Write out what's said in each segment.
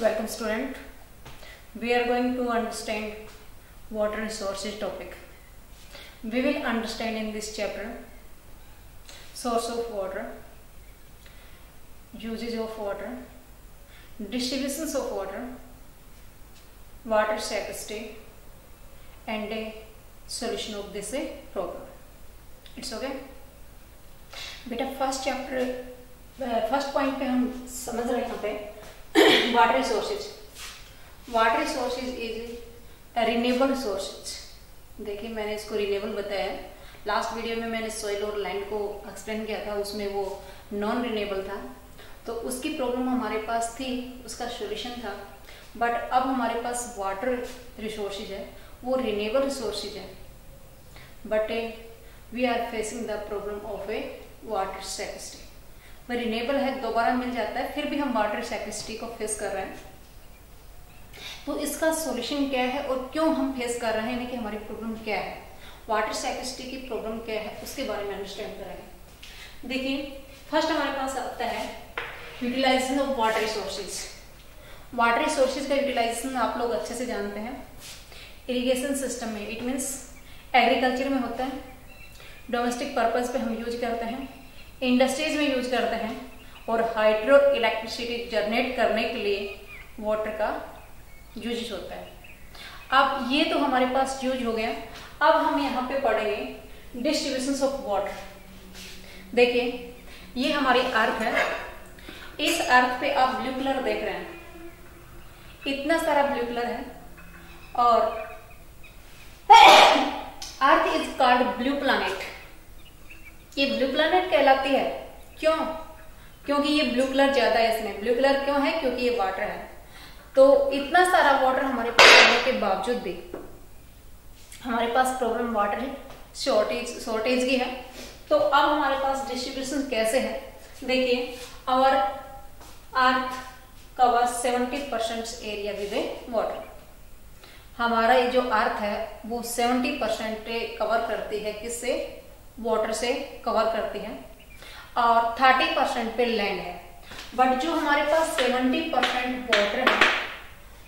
Welcome student. We are going to understand water resources topic. We will understand in this chapter source of water, uses of water, distributions of water, water scarcity and a solution of this problem. It's okay? बेटा first chapter first point पे हम समझ रहे हैं यहाँ पे water resources. Water resources is renewable resources. देखिए मैंने इसको रिन्यूएबल बताया है. लास्ट वीडियो में मैंने सॉइल और लैंड को एक्सप्लेन किया था, उसमें वो नॉन रिन्यूएबल था, तो उसकी प्रॉब्लम हमारे पास थी, उसका सॉल्यूशन था. बट अब हमारे पास वाटर रिसोर्सेज है, वो रिन्यूएबल रिसोर्सेज है, but we are facing the problem of a water scarcity. वह रिन्यूएबल है, दोबारा मिल जाता है, फिर भी हम वाटर स्कैर्सिटी को फेस कर रहे हैं. तो इसका सॉल्यूशन क्या है और क्यों हम फेस कर रहे हैं, यानी कि हमारी प्रॉब्लम क्या है, वाटर स्कैर्सिटी की प्रॉब्लम क्या है, उसके बारे में अंडरस्टैंड करेंगे. देखिए फर्स्ट हमारे पास आता है utilization of water resources. Water resources का यूटिलाइजेशन आप लोग अच्छे से जानते हैं. इरिगेशन सिस्टम में, इट मीन्स एग्रीकल्चर में होता है, डोमेस्टिक पर्पज पे हम यूज करते हैं, इंडस्ट्रीज में यूज करते हैं, और हाइड्रो इलेक्ट्रिसिटी जनरेट करने के लिए वाटर का यूज होता है. अब ये तो हमारे पास यूज हो गया. अब हम यहाँ पे पढ़ेंगे डिस्ट्रीब्यूशन ऑफ वाटर. देखिए ये हमारी अर्थ है. इस अर्थ पे आप ब्लू कलर देख रहे हैं, इतना सारा ब्लू कलर है, और earth is called blue planet. ये ब्लू प्लैनेट कहलाती है. क्यों? क्योंकि ये ब्लू कलर ज्यादा है इसमें. ब्लू कलर क्यों है? क्योंकि ये वाटर है. तो इतना सारा वाटर हमारे पास होने के बावजूद भी हमारे पास प्रॉब्लम वाटर है, शॉर्टेज की है. तो अब हमारे पास डिस्ट्रीब्यूशन कैसे है. देखिए our earth cover 70% area with water. हमारा ये जो अर्थ है वो 70% कवर करती है, किससे? वाटर से कवर करती है, और 30% पे लैंड है. बट जो हमारे पास 70% वाटर है,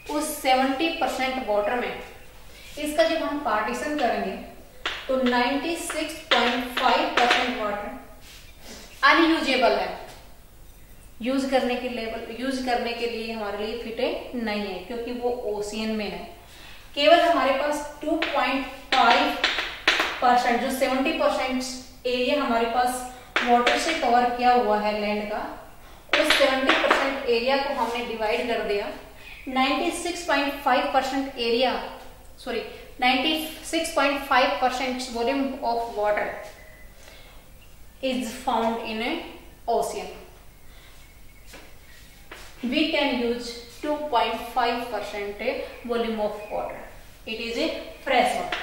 उस 70% वाटर में इसका जब हम पार्टीशन करेंगे तो 96.5% वाटर अनयूजेबल है. यूज करने के लिए हमारे लिए फिट नहीं है, क्योंकि वो ओशियन में है. केवल हमारे पास 2.5% जो 70% एरिया हमारे पास वाटर से कवर किया हुआ है लैंड का, उस 70% एरिया को हमने डिवाइड कर दिया. 96.5% volume of water is found in A ocean. We can use 2.5% volume of water. It is a fresh water.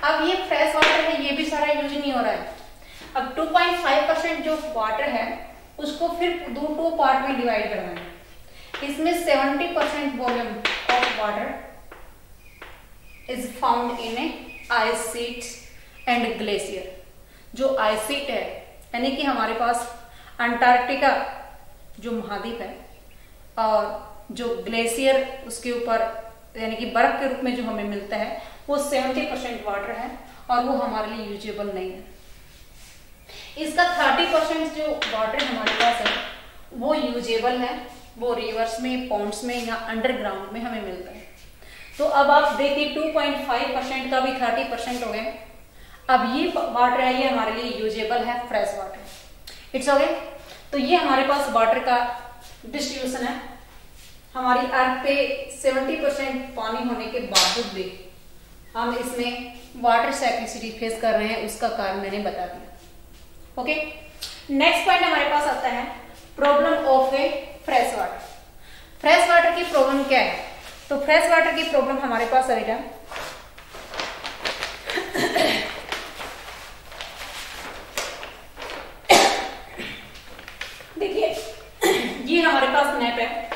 अब ये फ्रेश वाटर है, ये भी सारा यूज नहीं हो रहा है. अब 2.5% जो वाटर है उसको फिर दो पार्ट में डिवाइड करना है. इसमें 70% volume of water is found in A ice sheets and glacier. जो आइस शीट है, यानी कि हमारे पास अंटार्कटिका जो महाद्वीप है, और जो ग्लेशियर उसके ऊपर यानी कि बर्फ के रूप में जो हमें मिलता है, वो 70% वाटर है, और वो हमारे लिए यूजेबल नहीं है. इसका 30% जो वाटर हमारे पास है वो यूजेबल है, वो रिवर्स में, पॉन्ड्स में या अंडरग्राउंड में हमें मिलता है. तो अब आप देखिए 2.5% का भी 30% हो गए. अब ये वाटर है, ये हमारे लिए यूजेबल है, फ्रेश वाटर. It's okay. तो ये हमारे पास वाटर का डिस्ट्रीब्यूशन है. हमारी अर्थ पे 70% पानी होने के बावजूद भी हम इसमें वाटर स्कैर्सिटी फेस कर रहे हैं. उसका कारण मैंने बता दिया. ओके. नेक्स्ट पॉइंट हमारे पास आता है problem of A fresh water. Fresh water की प्रॉब्लम क्या है? तो फ्रेश वाटर की प्रॉब्लम हमारे पास आएगा, ये हमारे पास मैप है.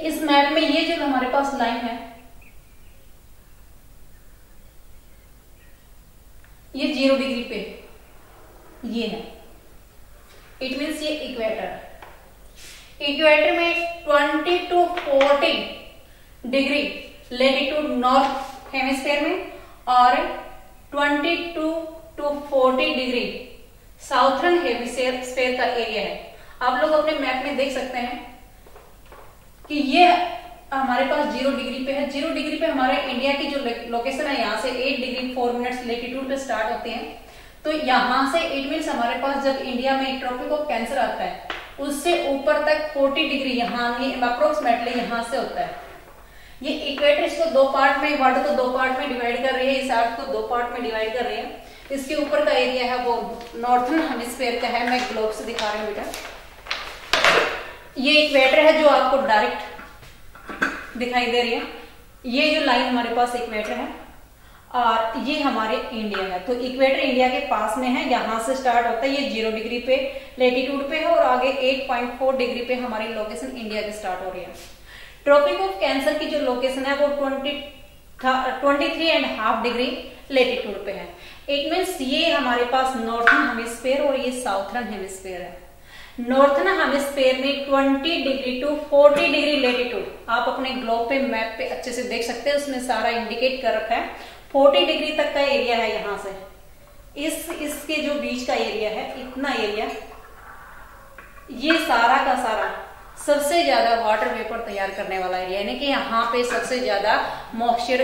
इस मैप में ये जो हमारे पास लाइन है, ये 0 डिग्री पे ये है. इट मीन्स ये इक्वेटर. इक्वेटर में 20 to 40 degree latitude north hemisphere में और 22 to 40 डिग्री साउथर्न हेमिस्फीयर का एरिया है। आप लोग अपने मैप में देख सकते हैं कि ये हमारे पास 0 डिग्री पे है। 0 डिग्री पे हमारे इंडिया की जो लोकेशन है यहाँ से 8 डिग्री 4 मिनट्स लेटीट्यूड पे स्टार्ट होती है। तो यहाँ से इट मीन्स हमारे पास जब इंडिया में ट्रॉपिक ऑफ कैंसर आता है उससे ऊपर तक 40 डिग्री यहाँ अप्रोक्सीमेटली यहाँ से होता है। ये इक्वेटर इसको दो पार्ट में, वर्ल्ड को दो पार्ट में डिवाइड कर रही है, इस अर्थ को दो पार्ट में डिवाइड कर रही है। इसके ऊपर का एरिया है वो नॉर्थर्न हेमिस्फीयर का है। मैं ग्लोब से दिखा रही हूँ बेटा। ये इक्वेटर है जो आपको डायरेक्ट दिखाई दे रही है। ये जो लाइन हमारे पास इक्वेटर है और ये हमारे इंडिया है। तो इक्वेटर इंडिया के पास में है, यहाँ से स्टार्ट होता है। ये 0 डिग्री पे लेटीट्यूड पे है और आगे 8.4 डिग्री पे हमारी लोकेशन इंडिया की स्टार्ट हो रही है। ट्रॉपिक ऑफ कैंसर की जो लोकेशन है वो 23.5 डिग्री लेटीट्यूड पे है। इट मीन्स ये हमारे पास नॉर्थर्न हेमिस्फीयर और ये साउथर्न हेमिस्फीयर है। नॉर्थर्न हेमिस्फीयर में 20 डिग्री टू 40 डिग्री लेटीट्यूड, आप अपने ग्लोब पे मैप पे अच्छे से देख सकते हैं, उसमें सारा इंडिकेट कर रखा है। 40 डिग्री तक का एरिया है। यहाँ से इसके जो बीच का एरिया है, इतना एरिया, ये सारा का सारा सबसे ज्यादा वाटर वेपर तैयार करने वाला एरिया, यानी कि यहाँ पे सबसे ज्यादा मॉइस्चर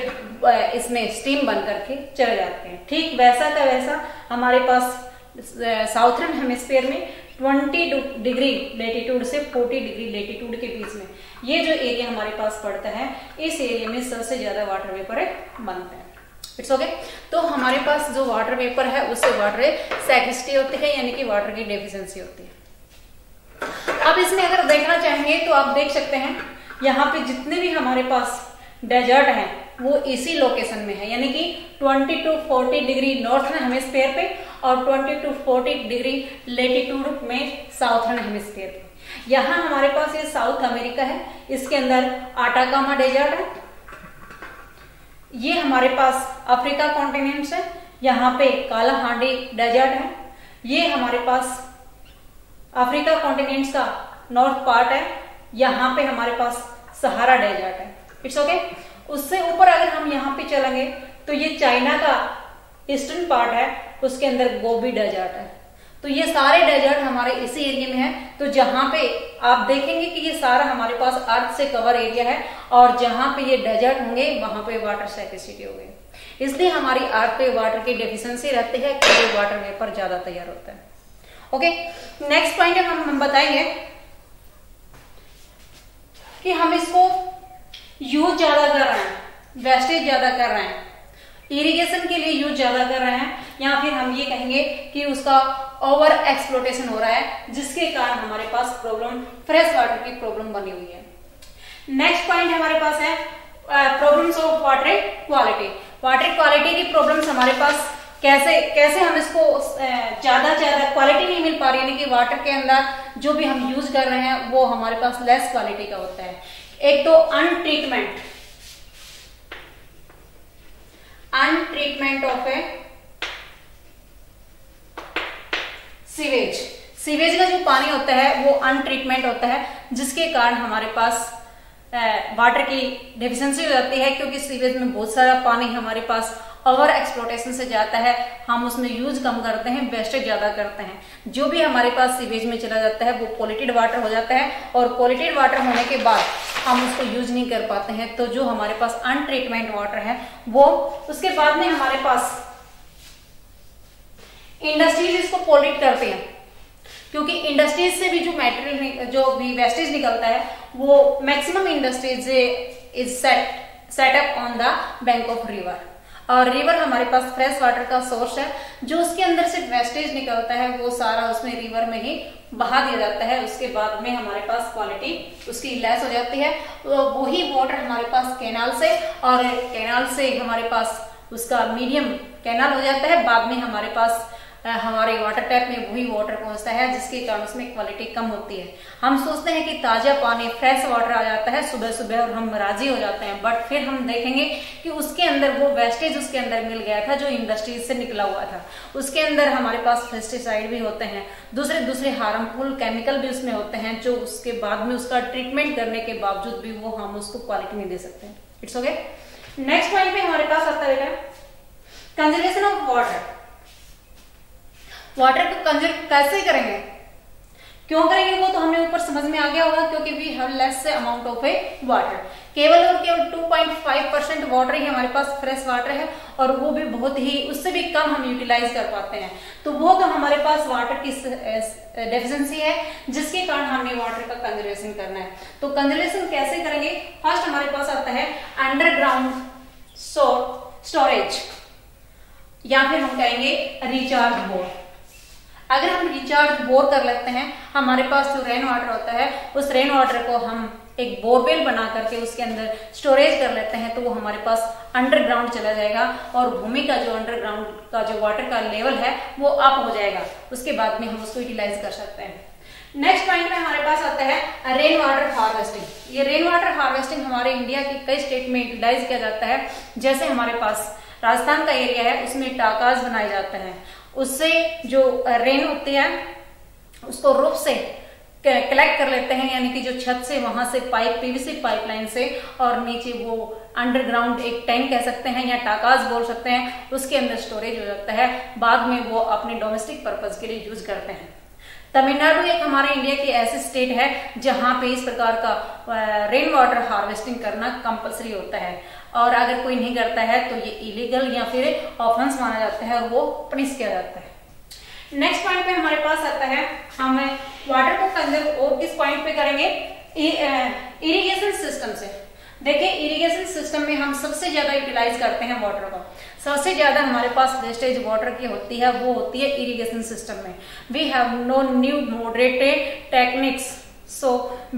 इसमें स्टीम बन करके चले जाते हैं। ठीक वैसा का वैसा हमारे पास साउथर्न हेमिस्फीयर में 20 डिग्री लेटीट्यूड से 40 डिग्री लेटीट्यूड के बीच में ये जो एरिया हमारे पास पड़ता है, इस एरिया में सबसे ज्यादा वाटर वेपर बनते हैं। It's okay. तो हमारे पास जो वाटर वेपर है उससे वाटर स्कैर्सिटी होती है, यानी कि वाटर की डेफिशिएंसी होती है। अब इसमें अगर देखना चाहेंगे तो आप देख सकते हैं यहाँ पे जितने भी हमारे पास डेजर्ट हैं वो इसी लोकेशन में है, यानी कि 20 to 40 डिग्री नॉर्थर्न हेमिस्फीयर पे और 20 to 40 डिग्री लेटीट्यूड में साउथर्न हेमिस्फीयर पे। यहाँ हमारे पास ये साउथ अमेरिका है, इसके अंदर आटाकामा डेजर्ट है। ये हमारे पास अफ्रीका कॉन्टिनेंट है, यहाँ पे काला हांडी डेजर्ट है। ये हमारे पास अफ्रीका कॉन्टिनेंट का नॉर्थ पार्ट है, यहाँ पे हमारे पास सहारा डेजर्ट है। It's okay. उससे ऊपर अगर हम यहाँ पे चलेंगे तो ये चाइना का ईस्टर्न पार्ट है, उसके अंदर गोबी डेजर्ट है। तो ये सारे डेजर्ट हमारे इसी एरिया में है। तो जहां पे आप देखेंगे कि ये सारा हमारे पास अर्थ से कवर एरिया है और जहां पे ये डेजर्ट होंगे वहां पे वाटर स्कैर्सिटी होगी, इसलिए हमारी अर्थ पे वाटर की डेफिशिएंसी रहती है क्योंकि वाटर वेपर ज्यादा तैयार होता है। ओके, नेक्स्ट पॉइंट हम बताएंगे कि हम इसको यूज ज्यादा कर रहे हैं, वेस्टेज ज्यादा कर रहे हैं, इरिगेशन के लिए यूज ज्यादा कर रहे हैं, या फिर हम ये कहेंगे कि उसका ओवर एक्सप्लोटेशन हो रहा है, जिसके कारण हमारे पास प्रॉब्लम फ्रेश वाटर की प्रॉब्लम बनी हुई है। नेक्स्ट पॉइंट हमारे पास है problems of water quality. Water quality की प्रॉब्लम्स हमारे पास कैसे हम इसको ज्यादा क्वालिटी नहीं मिल पा रही, यानी कि वाटर के अंदर जो भी हम यूज कर रहे हैं वो हमारे पास लेस क्वालिटी का होता है। एक तो अनट्रीटमेंट ऑफ ए सीवेज का जो पानी होता है वो अनट्रीटमेंट होता है, जिसके कारण हमारे पास वाटर की डेफिशिएंसी हो जाती है, क्योंकि सीवेज में बहुत सारा पानी हमारे पास ओवर एक्सप्लोटेशन से जाता है, हम उसमें यूज कम करते हैं, वेस्टेज ज्यादा करते हैं। जो भी हमारे पास सीवेज में चला जाता है वो पॉल्यूटेड वाटर हो जाता है, और पॉल्यूटेड वाटर होने के बाद हम उसको यूज नहीं कर पाते हैं। तो जो हमारे पास अनट्रीटमेंट वाटर है वो, उसके बाद में हमारे पास इंडस्ट्रीज इसको पॉल्यूट करते हैं, क्योंकि इंडस्ट्रीज से भी जो मटेरियल जो भी वेस्टेज निकलता है वो maximum industries is setup on the bank of river, और रिवर हमारे पास फ्रेश वाटर का सोर्स है। जो उसके अंदर से वेस्टेज निकलता है वो सारा उसमें रिवर में ही बहा दिया जाता है। उसके बाद में हमारे पास क्वालिटी उसकी लेस हो जाती है। तो वही वाटर हमारे पास कैनाल से, और कैनाल से हमारे पास उसका मीडियम कैनाल हो जाता है, बाद में हमारे पास हमारे वाटर टैप में वही वाटर पहुंचता है, जिसके कारण उसमें क्वालिटी कम होती है। हम सोचते हैं कि ताजा पानी फ्रेश वाटर आ जाता है सुबह सुबह और हम राजी हो जाते हैं, बट फिर हम देखेंगे कि उसके अंदर वो वेस्टेज उसके अंदर मिल गया था जो इंडस्ट्रीज से निकला हुआ था। उसके अंदर हमारे पास पेस्टिसाइड भी होते हैं, दूसरे हार्मफुल केमिकल भी उसमें होते हैं, जो उसके बाद में उसका ट्रीटमेंट करने के बावजूद भी वो हम उसको क्वालिटी नहीं दे सकते। It's okay. नेक्स्ट पॉइंट पे हमारे पास आता है कंजर्वेशन ऑफ वाटर। वाटर को कंजर्व कैसे करेंगे, क्यों करेंगे, वो तो हमें ऊपर समझ में आ गया होगा, क्योंकि we have less amount of a water. केवल और केवल 2.5% वाटर ही हमारे पास फ्रेश वाटर है, और वो भी बहुत ही, उससे भी कम हम यूटिलाइज कर पाते हैं। तो वो तो हमारे पास वाटर की डेफिशिएंसी है, जिसके कारण हमें वाटर का कंजर्वेशन करना है। तो कंजर्वेशन कैसे करेंगे, फर्स्ट हमारे पास आता है अंडरग्राउंड स्टोरेज, या फिर हम कहेंगे रिचार्ज बोर। अगर हम रिचार्ज बोर कर लेते हैं, हमारे पास जो रेन वाटर होता है उस रेन वाटर को हम एक बोरवेल बना करके उसके अंदर स्टोरेज कर लेते हैं, तो वो हमारे पास अंडरग्राउंड चला जाएगा और भूमि का जो अंडरग्राउंड का जो वाटर का लेवल है वो अप हो जाएगा। उसके बाद में हम उसको यूटिलाइज कर सकते हैं। नेक्स्ट पॉइंट में हमारे पास आता है रेन वाटर हार्वेस्टिंग। ये रेन वाटर हार्वेस्टिंग हमारे इंडिया के कई स्टेट में यूटिलाइज किया जाता है। जैसे हमारे पास राजस्थान का एरिया है, उसमें टाकाज बनाए जाते हैं, उससे जो रेन होती है उसको रूफ से कलेक्ट कर लेते हैं, यानी कि जो छत से वहां से पाइप, पीवीसी पाइपलाइन से, और नीचे वो अंडरग्राउंड एक टैंक कह सकते हैं या टाकाज बोल सकते हैं, उसके अंदर स्टोरेज हो जाता है। बाद में वो अपने डोमेस्टिक पर्पज के लिए यूज करते हैं। तमिलनाडु एक हमारे इंडिया की ऐसी स्टेट है जहां पे इस प्रकार का रेन वाटर हार्वेस्टिंग करना कंपलसरी होता है, और अगर कोई नहीं करता है तो ये इलीगल या फिर ऑफेंस माना जाता है और वो पनिश किया जाता है। नेक्स्ट पॉइंट पे हमारे पास आता है, हम वाटर को कंजर्व और किस पॉइंट पे करेंगे, इरिगेशन सिस्टम से। देखिए इरिगेशन सिस्टम में हम सबसे ज्यादा यूटिलाइज करते हैं वाटर को। सबसे ज्यादा हमारे पास वेस्टेज वाटर की होती है, वो होती है इरिगेशन सिस्टम में। We have no new moderated techniques, so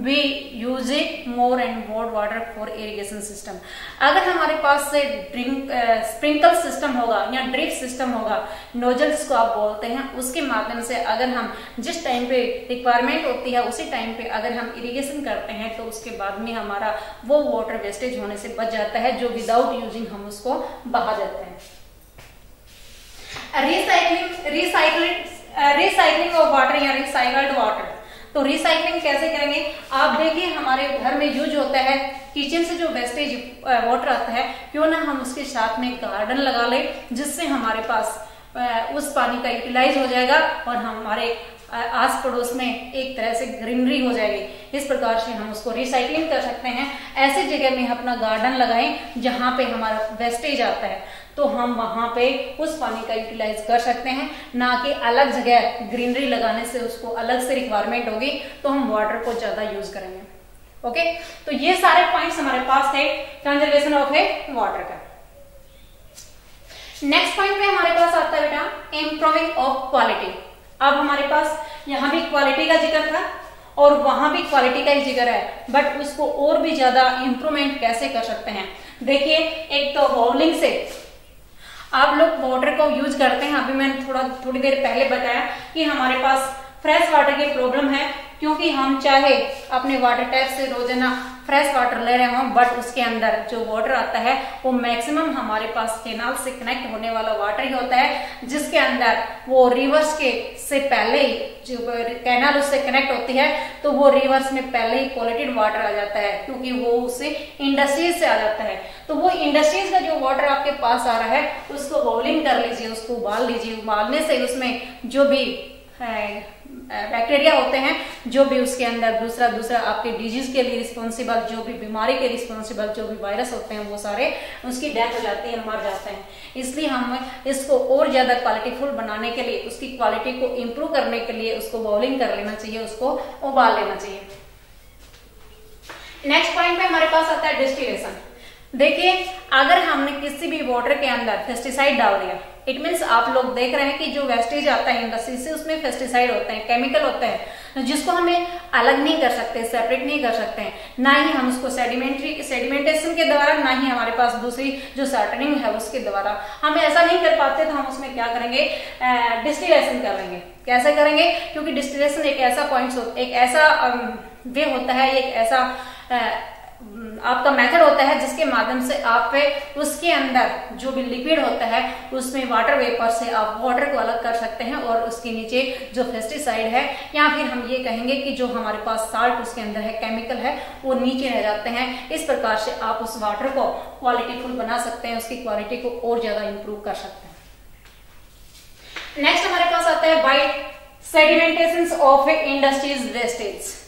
we use it more and more water for irrigation system। अगर हमारे पास से स्प्रिंकल सिस्टम होगा या ड्रिप सिस्टम होगा, नोजल जिसको आप बोलते हैं, उसके माध्यम से अगर हम जिस टाइम पे रिक्वायरमेंट होती है उसी टाइम पे अगर हम इरिगेशन करते हैं, तो उसके बाद में हमारा वो वाटर वेस्टेज होने से बच जाता है, जो विदाउट यूजिंग हम उसको बहा देते हैं। रिसाइकलिंग ऑफ वाटर या रिसाइकल्ड वाटर। तो रिसाइकलिंग कैसे करेंगे, आप देखिए हमारे घर में यूज होता है, किचन से जो वेस्टेज वाटर आता है, क्यों ना हम उसके साथ में गार्डन लगा लें, जिससे हमारे पास उस पानी का यूटिलाइज हो जाएगा और हमारे आस पड़ोस में एक तरह से ग्रीनरी हो जाएगी। इस प्रकार से हम उसको रिसाइकलिंग कर सकते हैं। ऐसे जगह में अपना गार्डन लगाएं जहां पे हमारा वेस्टेज आता है, तो हम वहां पे उस पानी का यूटिलाइज कर सकते हैं, ना कि अलग जगह ग्रीनरी लगाने से उसको अलग से रिक्वायरमेंट होगी तो हम वाटर को ज्यादा यूज करेंगे। ओके, तो ये सारे पॉइंट्स हमारे पास थे कंजर्वेशन ऑफ ए वाटर का। नेक्स्ट पॉइंट पे हमारे पास आता है बेटा इंप्रूविंग ऑफ क्वालिटी। अब हमारे पास यहाँ भी क्वालिटी का जिक्र था और वहां भी क्वालिटी का ही जिक्र है, बट उसको और भी ज्यादा इंप्रूवमेंट कैसे कर सकते हैं। देखिए एक तो बाउलिंग से आप लोग वाटर को यूज करते हैं। अभी मैंने थोड़ी देर पहले बताया कि हमारे पास फ्रेश वाटर की प्रॉब्लम है, क्योंकि हम चाहे अपने वाटर टैप से रोजाना फ्रेश वाटर ले रहे हों, बट उसके अंदर जो वाटर आता है वो मैक्सिमम हमारे पास कैनाल से कनेक्ट होने वाला वाटर ही होता है, जिसके अंदर वो रिवर्स के से पहले ही जो कैनाल उससे कनेक्ट होती है तो वो रिवर्स में पहले ही पॉल्यूटेड वाटर आ जाता है, क्योंकि वो उससे इंडस्ट्रीज से आ जाता है। तो वो इंडस्ट्रीज का जो वाटर आपके पास आ रहा है उसको बॉइलिंग कर लीजिए, उसको उबाल लीजिए। उबालने से उसमें जो भी बैक्टीरिया होते हैं, जो भी उसके अंदर दूसरा आपके डिजीज के लिए रिस्पॉन्सिबल, जो भी बीमारी के रिस्पॉन्सिबल जो भी वायरस होते हैं, वो सारे उसकी डेथ हो जाती है, मर जाते हैं। इसलिए हम इसको और ज्यादा क्वालिटीफुल बनाने के लिए, उसकी क्वालिटी को इम्प्रूव करने के लिए उसको बॉइलिंग कर लेना चाहिए, उसको उबाल लेना चाहिए। नेक्स्ट पॉइंट पे हमारे पास आता है डिस्टिलेशन। देखिए अगर हमने किसी भी वाटर के अंदर पेस्टिसाइड डाल दिया, इट मीन्स आप लोग देख रहे हैं कि जो वेस्टेज आता है इंडस्ट्री से उसमें पेस्टिसाइड होते हैं, केमिकल होते हैं, जिसको हमें अलग नहीं कर सकते, सेपरेट नहीं कर सकते हैं, ना ही हम उसको सेडिमेंटेशन के द्वारा, ना ही हमारे पास दूसरी जो सर्टनिंग है उसके द्वारा हम ऐसा नहीं कर पाते, तो हम उसमें क्या करेंगे, डिस्टिलेशन करेंगे। कैसे करेंगे, क्योंकि डिस्टिलेशन एक ऐसा पॉइंट, एक ऐसा वे होता है, एक ऐसा आपका मेथड होता है जिसके माध्यम से आप उसके अंदर जो भी लिक्विड होता है उसमें वाटर वेपर से आप वाटर को अलग कर सकते हैं, और उसके नीचे जो पेस्टिसाइड है या फिर हम ये कहेंगे कि जो हमारे पास साल्ट उसके अंदर है, केमिकल है, वो नीचे रह जाते हैं। इस प्रकार से आप उस वाटर को क्वालिटीफुल बना सकते हैं, उसकी क्वालिटी को और ज्यादा इंप्रूव कर सकते हैं। नेक्स्ट हमारे पास आता है by sedimentation of industries wastage.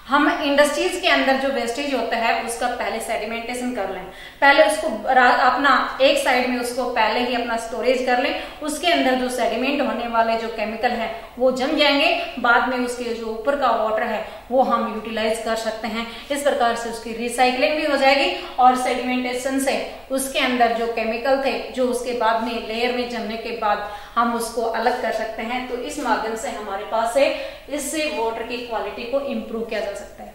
हम इंडस्ट्रीज के अंदर जो वेस्टेज होता है उसका पहले सेडिमेंटेशन कर लें, पहले उसको अपना एक साइड में उसको पहले ही अपना स्टोरेज कर लें, उसके अंदर जो सेडिमेंट होने वाले जो केमिकल है वो जम जाएंगे, बाद में उसके जो ऊपर का वाटर है वो हम यूटिलाइज कर सकते हैं। इस प्रकार से उसकी रिसाइकलिंग भी हो जाएगी और सेडिमेंटेशन से उसके अंदर जो केमिकल थे जो उसके बाद में लेयर में जमने के बाद हम उसको अलग कर सकते हैं। तो इस माध्यम से हमारे पास है इससे वाटर की क्वालिटी को इंप्रूव किया जा सकता है।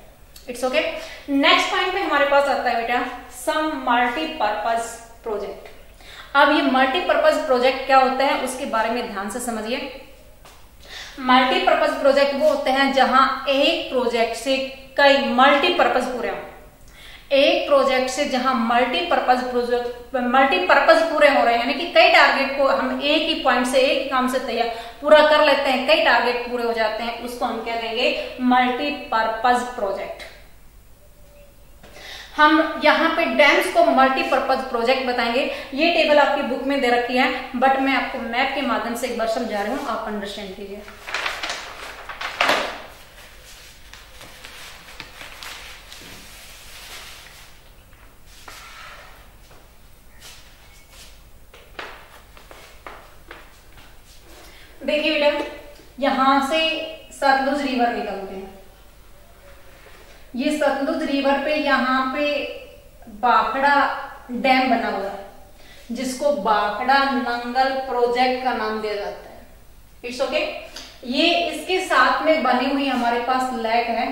It's okay. नेक्स्ट पॉइंट पे हमारे पास आता है बेटा सम मल्टीपर्पज प्रोजेक्ट। अब ये मल्टीपर्पज प्रोजेक्ट क्या होता है उसके बारे में ध्यान से समझिए। मल्टीपर्पज प्रोजेक्ट वो होते हैं जहां एक प्रोजेक्ट से कई मल्टीपर्पज पूरे हो, एक प्रोजेक्ट से जहां मल्टीपर्पज पूरे हो रहे हैं, यानी कि कई टारगेट को हम एक ही पॉइंट से एक ही काम से तैयार पूरा कर लेते हैं, कई टारगेट पूरे हो जाते हैं, उसको हम क्या कहेंगे, मल्टीपर्पज प्रोजेक्ट। हम यहाँ पे डैम्स को मल्टीपर्पज प्रोजेक्ट बताएंगे। ये टेबल आपकी बुक में दे रखी है, बट मैं आपको मैप के माध्यम से एक बार समझा रही हूँ, आप अंडरस्टैंड कीजिए। देखिए बेटा, यहां से सतलुज रिवर निकलते हैं, ये सतलुज रिवर पे यहाँ पे बाखड़ा डैम बना हुआ है जिसको बाखड़ा नंगल प्रोजेक्ट का नाम दिया जाता है। It's okay. ये इसके साथ में बनी हुई हमारे पास लेक है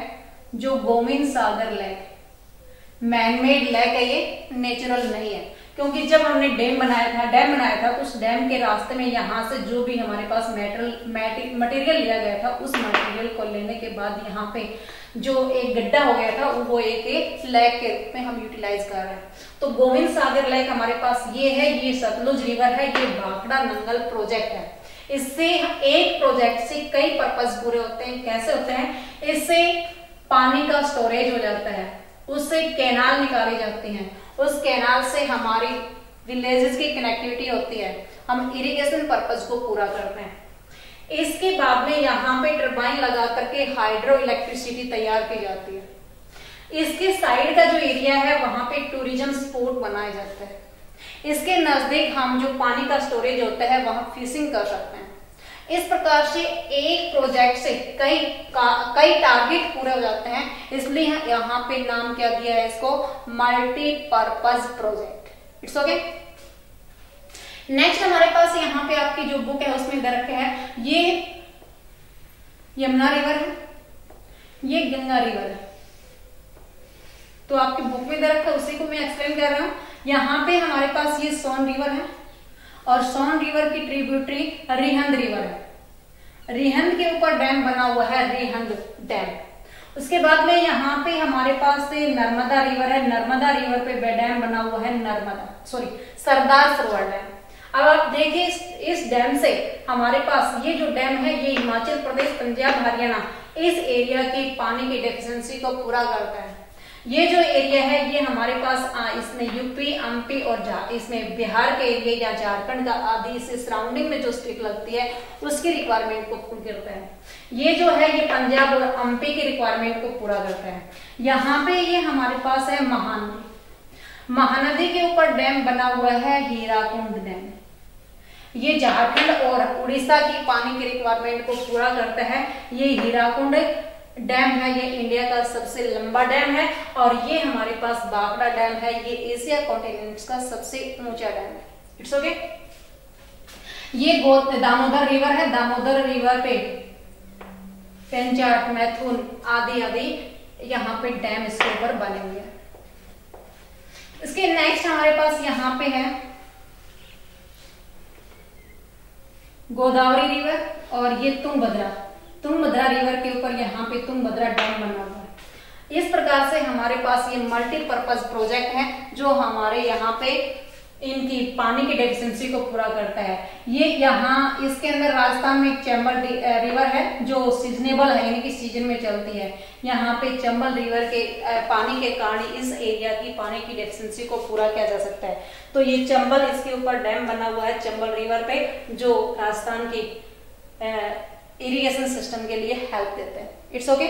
जो गोविंद सागर लेक, मैनमेड लेक है, ये नेचुरल नहीं है, क्योंकि जब हमने डैम बनाया था उस डैम के रास्ते में यहाँ से जो भी हमारे पास मटेरियल लिया गया था उस मटेरियल को लेने के बाद यहाँ पे जो एक गड्ढा हो गया था वो एक लेक के रूप में हम यूटिलाइज कर रहे हैं। तो गोविंद सागर लेक हमारे पास ये है, ये सतलुज रिवर है, ये भाखड़ा नंगल प्रोजेक्ट है। इससे एक प्रोजेक्ट से कई पर्पज पूरे होते हैं। कैसे होते हैं, इससे पानी का स्टोरेज हो जाता है, उससे कैनाल निकाली जाती हैं, उस कैनाल से हमारी विलेजेस की कनेक्टिविटी होती है, हम इरिगेशन पर्पज को पूरा करते हैं। इसके बाद में यहाँ पे टरबाइन लगा करके हाइड्रो इलेक्ट्रिसिटी तैयार की जाती है। इसके साइड का जो एरिया है वहां पे टूरिज्म स्पॉट बनाए जाते हैं। इसके नजदीक हम जो पानी का स्टोरेज होता है वहां फिशिंग कर सकते हैं। इस प्रकार से एक प्रोजेक्ट से कई टारगेट पूरे हो जाते हैं, इसलिए यहाँ पे नाम क्या दिया है इसको, multipurpose project. It's okay. Next हमारे पास यहाँ पे आपकी जो बुक है उसमें दे रखे है, ये यमुना रिवर है, ये गंगा रिवर है, तो आपकी बुक में दे रखा है, उसी को मैं एक्सप्लेन कर रहा हूँ। यहाँ पे हमारे पास ये सोन रिवर है और सोन रिवर की ट्रिब्यूटरी रिहंद रिवर है। रिहंद के ऊपर डैम बना हुआ है, रिहंद डैम। उसके बाद में यहाँ पे हमारे पास नर्मदा रिवर है, नर्मदा रिवर पे डैम बना हुआ है सरदार सरोवर डैम। अब आप देखिए इस डैम से हमारे पास ये जो डैम है ये हिमाचल प्रदेश, पंजाब, हरियाणा इस एरिया की पानी की डेफिशिएंसी को पूरा करता है। ये जो एरिया है ये हमारे पास इसमें यूपी, एमपी और इसमें बिहार के एरिया या झारखंड का आदि इससे सराउंडिंग में जो स्टेट लगती है उसकी रिक्वायरमेंट को पूरा करता है। ये जो है ये पंजाब और एमपी की रिक्वायरमेंट को पूरा करता है। यहाँ पे ये हमारे पास है महानदी, महानदी के ऊपर डैम बना हुआ है हीराकुंड डैम। ये झारखंड और उड़ीसा की पानी की रिक्वायरमेंट को पूरा करता है। ये हीराकुंड डैम है, ये इंडिया का सबसे लंबा डैम है और ये हमारे पास बाखड़ा डैम है, ये एशिया कॉन्टिनेंट का सबसे ऊंचा डैम है। It's okay. ये दामोदर रिवर है, दामोदर रिवर पे पेंचाट, मैथुन आदि आदि यहाँ पे डैम इसके ऊपर बने हुए हैं। इसके नेक्स्ट हमारे पास यहाँ पे है गोदावरी रिवर और ये तुंगभद्रा रिवर के ऊपर यहाँ पे तुंगभद्रा डैम बना हुआ है। इस प्रकार से हमारे पास ये मल्टीपर्पज प्रोजेक्ट है जो हमारे यहाँ पे इनकी पानी की डेफिशिएंसी को पूरा करता है। ये यहाँ इसके अंदर राजस्थान में एक चंबल रिवर है जो सीजनेबल है, यानी कि सीजन में चलती है। यहाँ पे चंबल रिवर के पानी के कारण इस एरिया की पानी की डेफिशिएंसी को पूरा किया जा सकता है। तो ये चंबल, इसके ऊपर डैम बना हुआ है चंबल रिवर पे, जो राजस्थान की इरिगेशन सिस्टम के लिए हेल्प देते हैं। It's okay.